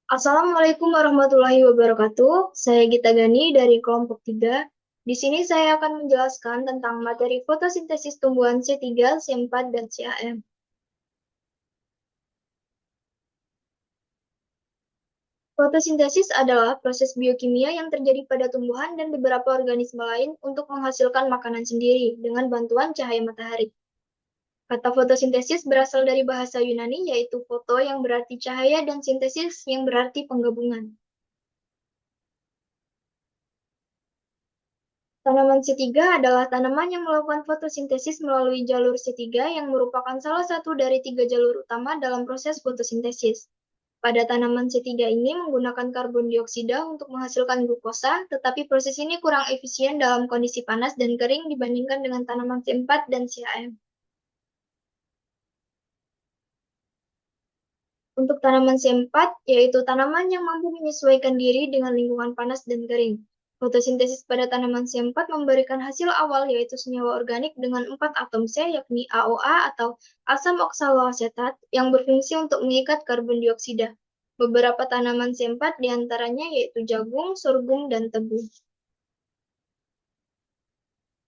Assalamualaikum warahmatullahi wabarakatuh. Saya Gita Gani dari kelompok 3. Di sini saya akan menjelaskan tentang materi fotosintesis tumbuhan C3, C4, dan CAM. Fotosintesis adalah proses biokimia yang terjadi pada tumbuhan dan beberapa organisme lain untuk menghasilkan makanan sendiri dengan bantuan cahaya matahari. Kata fotosintesis berasal dari bahasa Yunani yaitu foto yang berarti cahaya dan sintesis yang berarti penggabungan. Tanaman C3 adalah tanaman yang melakukan fotosintesis melalui jalur C3 yang merupakan salah satu dari 3 jalur utama dalam proses fotosintesis. Pada tanaman C3 ini menggunakan karbon dioksida untuk menghasilkan glukosa, tetapi proses ini kurang efisien dalam kondisi panas dan kering dibandingkan dengan tanaman C4 dan CAM. Untuk tanaman C4, yaitu tanaman yang mampu menyesuaikan diri dengan lingkungan panas dan kering. Fotosintesis pada tanaman C4 memberikan hasil awal yaitu senyawa organik dengan 4 atom C, yakni AOA atau asam oksaloasetat, yang berfungsi untuk mengikat karbon dioksida. Beberapa tanaman C4 diantaranya yaitu jagung, sorghum, dan tebu.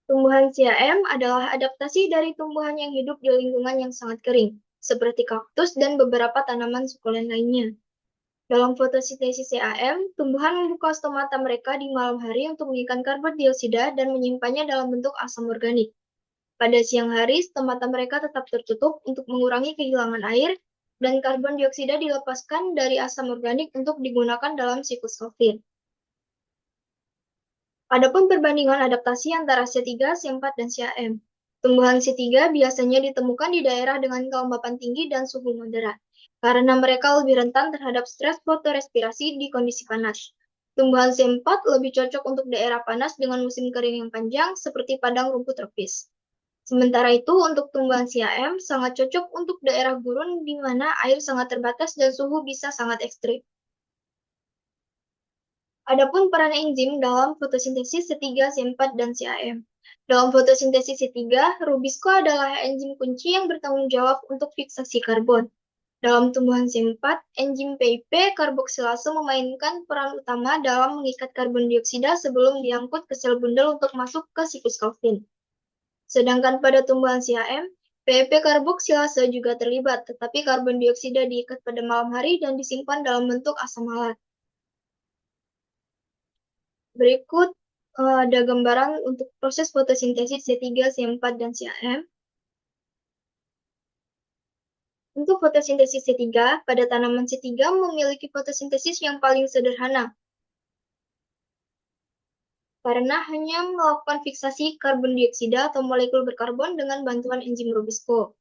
Tumbuhan siam adalah adaptasi dari tumbuhan yang hidup di lingkungan yang sangat kering, seperti kaktus dan beberapa tanaman sukulen lainnya. Dalam fotosintesis CAM, tumbuhan membuka stomata mereka di malam hari untuk mengikat karbon dioksida dan menyimpannya dalam bentuk asam organik. Pada siang hari, stomata mereka tetap tertutup untuk mengurangi kehilangan air, dan karbon dioksida dilepaskan dari asam organik untuk digunakan dalam siklus Calvin. Adapun perbandingan adaptasi antara C3, C4, dan CAM. Tumbuhan C3 biasanya ditemukan di daerah dengan kelembapan tinggi dan suhu moderat, karena mereka lebih rentan terhadap stres fotorespirasi di kondisi panas. Tumbuhan C4 lebih cocok untuk daerah panas dengan musim kering yang panjang, seperti padang rumput tropis. Sementara itu, untuk tumbuhan CAM sangat cocok untuk daerah gurun di mana air sangat terbatas dan suhu bisa sangat ekstrim. Adapun peran enzim dalam fotosintesis C3, C4, dan CAM. Dalam fotosintesis C3, rubisco adalah enzim kunci yang bertanggung jawab untuk fiksasi karbon. Dalam tumbuhan C4, enzim PIP karboksilase memainkan peran utama dalam mengikat karbon dioksida sebelum diangkut ke sel bundel untuk masuk ke siklus Calvin. Sedangkan pada tumbuhan CAM, PIP karboksilase juga terlibat, tetapi karbon dioksida diikat pada malam hari dan disimpan dalam bentuk asam malat. Berikut ada gambaran untuk proses fotosintesis C3, C4, dan CAM. Untuk fotosintesis C3, pada tanaman C3 memiliki fotosintesis yang paling sederhana, karena hanya melakukan fiksasi karbon dioksida atau molekul berkarbon dengan bantuan enzim rubisco.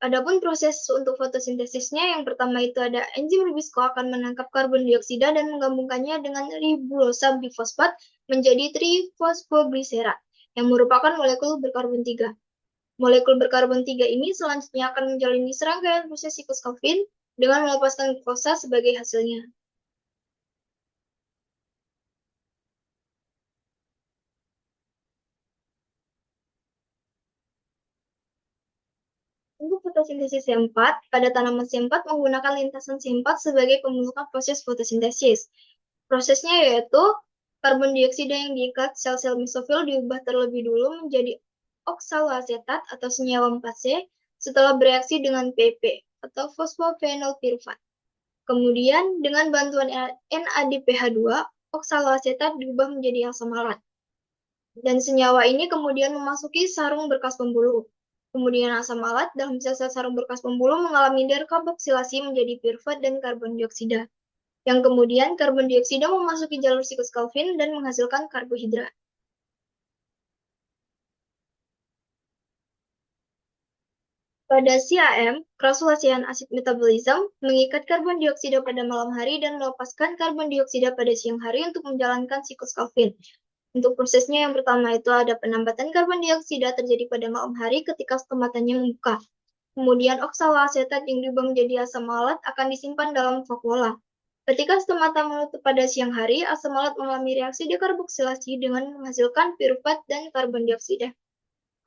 Adapun proses untuk fotosintesisnya, yang pertama itu ada enzim rubisco akan menangkap karbon dioksida dan menggabungkannya dengan ribulosa bifosfat menjadi trifosfogliserat, yang merupakan molekul berkarbon 3. Molekul berkarbon 3 ini selanjutnya akan menjalani serangkaian proses siklus Calvin dengan melepaskan glukosa sebagai hasilnya. Untuk fotosintesis C4, pada tanaman C4 menggunakan lintasan C4 sebagai pembuka proses fotosintesis. Prosesnya yaitu karbon dioksida yang diikat sel-sel mesofil diubah terlebih dulu menjadi oksaloasetat atau senyawa 4C setelah bereaksi dengan PP atau fosfophenolpiruvat. Kemudian, dengan bantuan NADPH2, oksaloasetat diubah menjadi asam malat. Dan senyawa ini kemudian memasuki sarung berkas pembuluh. Kemudian asam malat dalam sel-sel sarung berkas pembuluh mengalami dekarboksilasi menjadi piruvat dan karbon dioksida. Yang kemudian karbon dioksida memasuki jalur siklus Calvin dan menghasilkan karbohidrat. Pada CAM, krasulasian acid metabolism mengikat karbon dioksida pada malam hari dan melepaskan karbon dioksida pada siang hari untuk menjalankan siklus Calvin. Untuk prosesnya yang pertama itu ada penambatan karbon dioksida terjadi pada malam hari ketika stomatanya membuka. Kemudian oksaloasetat yang diubah menjadi asam malat akan disimpan dalam vakuola. Ketika stomata menutup pada siang hari, asam malat mengalami reaksi dekarboksilasi dengan menghasilkan piruvat dan karbon dioksida.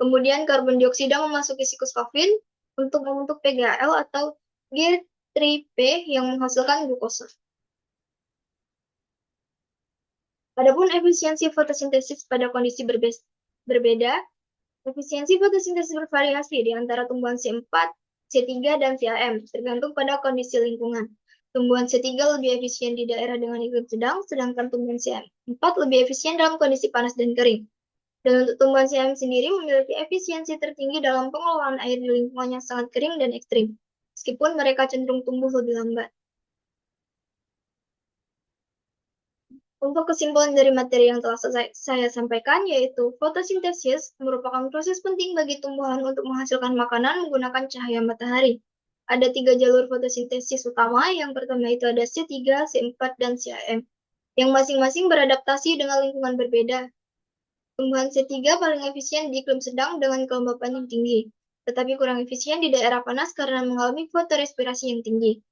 Kemudian karbon dioksida memasuki siklus Calvin untuk membentuk PGAL atau 3P yang menghasilkan glukosa. Adapun efisiensi fotosintesis pada kondisi berbeda, efisiensi fotosintesis bervariasi di antara tumbuhan C4, C3, dan CAM, tergantung pada kondisi lingkungan. Tumbuhan C3 lebih efisien di daerah dengan iklim sedang, sedangkan tumbuhan CM4 lebih efisien dalam kondisi panas dan kering. Dan untuk tumbuhan CM sendiri memiliki efisiensi tertinggi dalam pengelolaan air di lingkungan yang sangat kering dan ekstrim, meskipun mereka cenderung tumbuh lebih lambat. Untuk kesimpulan dari materi yang telah saya sampaikan, yaitu fotosintesis merupakan proses penting bagi tumbuhan untuk menghasilkan makanan menggunakan cahaya matahari. Ada 3 jalur fotosintesis utama, yang pertama itu ada C3, C4, dan CAM, yang masing-masing beradaptasi dengan lingkungan berbeda. Tumbuhan C3 paling efisien di iklim sedang dengan kelembapan yang tinggi, tetapi kurang efisien di daerah panas karena mengalami fotorespirasi yang tinggi.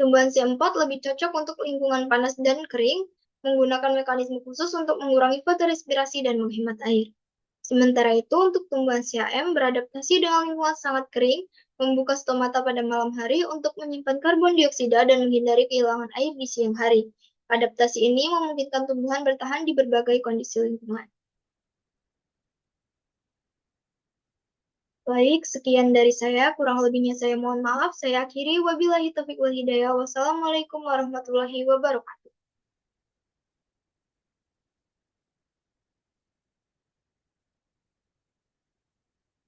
Tumbuhan C4 lebih cocok untuk lingkungan panas dan kering, menggunakan mekanisme khusus untuk mengurangi fotorespirasi dan menghemat air. Sementara itu, untuk tumbuhan CAM beradaptasi dengan lingkungan sangat kering, membuka stomata pada malam hari untuk menyimpan karbon dioksida dan menghindari kehilangan air di siang hari. Adaptasi ini memungkinkan tumbuhan bertahan di berbagai kondisi lingkungan. Baik, sekian dari saya. Kurang lebihnya saya mohon maaf. Saya akhiri. Wabillahi taufiq wal hidayah. Wassalamualaikum warahmatullahi wabarakatuh.